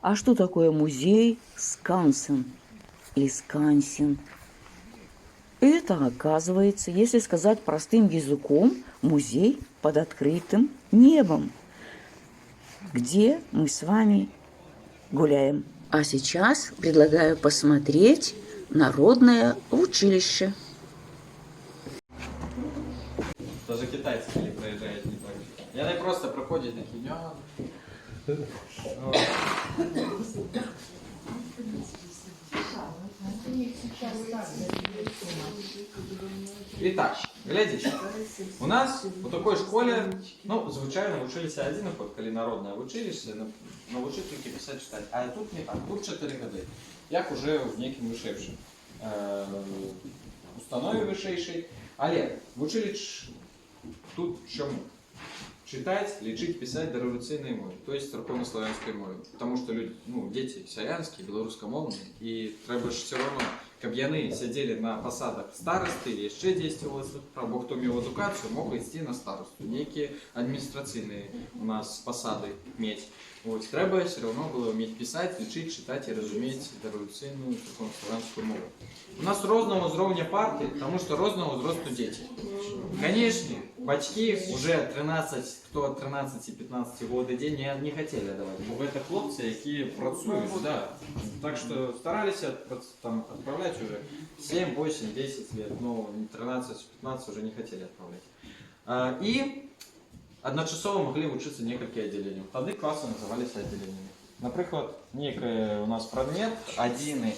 А что такое музей Скансен или Скансен? Это, оказывается, если сказать простым языком, музей под открытым небом, где мы с вами гуляем. А сейчас предлагаю посмотреть народное училище. Даже китайцы не проезжают, не так. И они просто проходят такие. Итак, глядите, у нас у такой школе, ну, звичайно, вчилися одинаково, коли народне училище, навчити тільки писати, читати. А тут не так, тут 4 роки, як уже в неким вишевшим установі вишейшій. Але в училищі тут чому? Читать, лечить, писать дореволюционной мовой, то есть церковно-славянской мовой. Потому что люди, ну, дети славянские, белорусскомовные, и треба ж все равно, каб яны сидели на посадах старосты или еще действовалось, або хто мел эдукацию, мог идти на старосту. Некие административные у нас посады иметь. Вот, треба все равно было уметь писать, лечить, читать и разуметь дореволюционную церковно-славянскую мову. У нас розного узровня партии, потому что розного возрасту дети. Конечно, батьки уже 13, кто от 13-15 года день не хотели давать. Бо это хлопцы, які працюють, да. Так что старались там отправлять уже 7, 8, 10 лет, но 13-15 уже не хотели отправлять. И одночасово могли учиться несколько отделений. Тогда классы назывались отделениями. Наприклад, некий у нас предмет, один,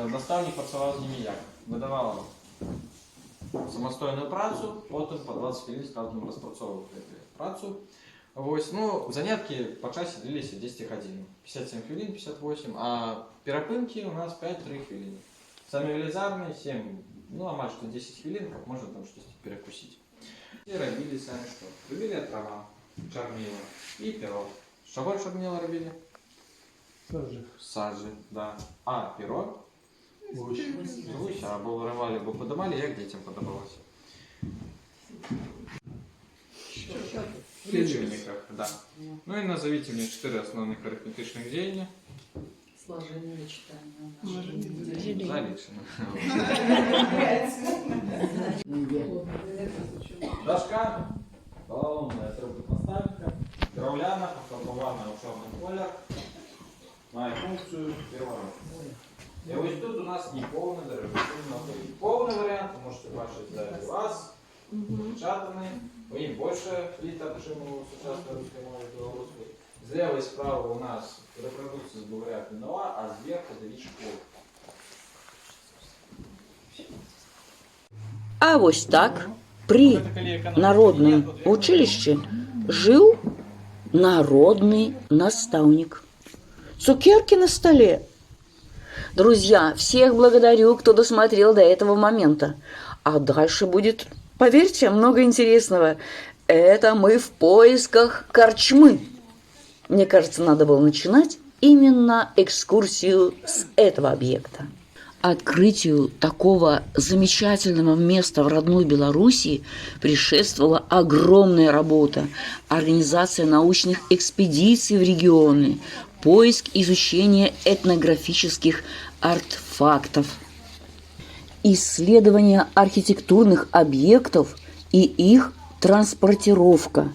наставник працював з ними як? Видавав самостійну працю, потім по 20 хвилин з кожним розпрацьовував працю. Ось, ну, занятки по часі длилися 10 годин, 57 хвилин, 58, а перепинки у нас 5-3 хвилини. Самі велізарні 7, ну а майже 10 хвилин, як можна там щось перекусити. І робили самі що? Робили отрава, чорнила і перо. З чого чорнила робили? Сажи. Сажи, да. А перо? Гусь. Або виривали, або подавали, як дітям подавалося? В лічильниках, да. Ну и назовите мне 4 основных арифметичных деяния. Сложение, читание. Заличено. Дошка, полоумная трубопоставка, дровляна, пофарбована в чорний колір, має функцію переворот. І ось тут у нас не повний дореволюційний. Повний варіант, ви можете бачити сзади вас, напечатаний. Им больше литр, чем у сучасной русской мовы белорусской. Слева и справа у нас репродукция с буваря Пинуа, а сверху Давид Школ. А вось так при народном училище жил народный наставник. Цукерки на столе. Друзья, всех благодарю, кто досмотрел до этого момента. А дальше будет, поверьте, много интересного. Это мы в поисках корчмы. Мне кажется, надо было начинать именно экскурсию с этого объекта. Открытию такого замечательного места в родной Белоруссии предшествовала огромная работа, организация научных экспедиций в регионы, поиск изучения этнографических артефактов, исследование архитектурных объектов и их транспортировка